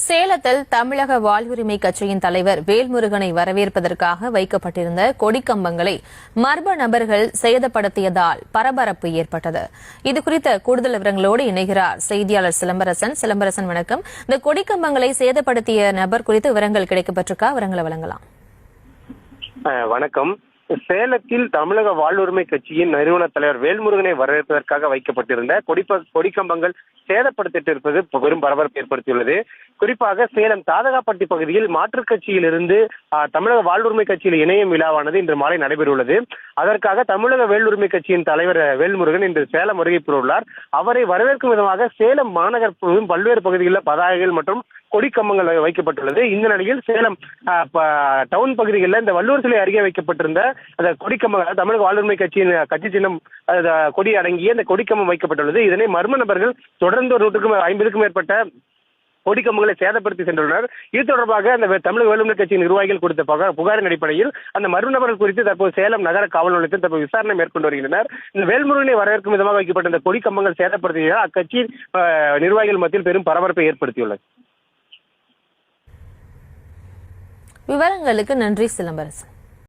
சேலத்தில் தமிழக வாழ்வுரிமை கட்சியின் தலைவர் வேல்முருகனை வரவேற்பதற்காக வைக்கப்பட்டிருந்த கொடிக்கம்பங்களை மர்ம நபர்கள் சேதப்படுத்தியதால் பரபரப்பு ஏற்பட்டது. இதுகுறித்த கூடுதல் விவரங்களோடு இணைகிறார் செய்தியாளர் சிலம்பரசன். சிலம்பரசன், வணக்கம். இந்த கொடிக்கம்பங்களை சேதப்படுத்திய நபர் குறித்து விவரங்கள் கிடைக்கப்பட்டிருக்கா? விவரங்களை வழங்கலாம். வணக்கம். சேலத்தில் தமிழக வாழ்வுரிமை கட்சியின் நிறுவன தலைவர் வேல்முருகனை வரவேற்பதற்காக வைக்கப்பட்டிருந்த கொடிக்கம்பங்கள் சேதப்படுத்திட்டிருப்பது பெரும் பரபரப்பு ஏற்படுத்தியுள்ளது. குறிப்பாக சேலம் தாதகாப்பட்டி பகுதியில் மாற்றுக் கட்சியிலிருந்து தமிழக வாழ்வுரிமை கட்சியில் இணையும் விழாவானது இன்று மாலை நடைபெறவுள்ளது. அதற்காக தமிழக வேலுரிமை கட்சியின் தலைவர் வேல்முருகன் இன்று சேலம் வருகை பெறவுள்ளார். அவரை வரவேற்கும் விதமாக சேலம் மாநகர் பல்வேறு பகுதிகளில் பதாகைகள் மற்றும் கொடிக்கம்பங்கள் வைக்கப்பட்டுள்ளது. இந்த நிலையில் சேலம் டவுன் பகுதிகளில் இந்த வள்ளுவர் சிலை அருகே வைக்கப்பட்டிருந்த அந்த கொடிக்கம்பங்கள் தமிழக வாழ்வுரிமை கட்சியின் கட்சி சின்னம் கொடி அடங்கிய இந்த கொடிக்கம்பம் வைக்கப்பட்டுள்ளது. இதனை மர்ம நபர்கள் தொடர்ந்து 150க்கும் மேற்பட்ட கொடிக்கம்பங்களை சேதப்படுத்தி சென்றுள்ளனர். இது தொடர்பாக அந்த தமிழக வேலுரிமை கட்சியின் நிர்வாகிகள் கொடுத்த புகாரின் அடிப்படையில் அந்த மர்ம நபர்கள் குறித்து தற்போது சேலம் நகர காவல் நிலையத்தில் தற்போது விசாரணை மேற்கொண்டு வருகின்றனர். இந்த வேல்முருகனை வரவேற்கும் விதமாக வைக்கப்பட்ட இந்த கொடிக்கம்பங்கள் சேதப்படுத்தியதால் அக்கட்சியின் நிர்வாகிகள் மத்தியில் பெரும் பரபரப்பை ஏற்படுத்தியுள்ளது. விவரங்களுக்கு நன்றி சிலம்பரசன்.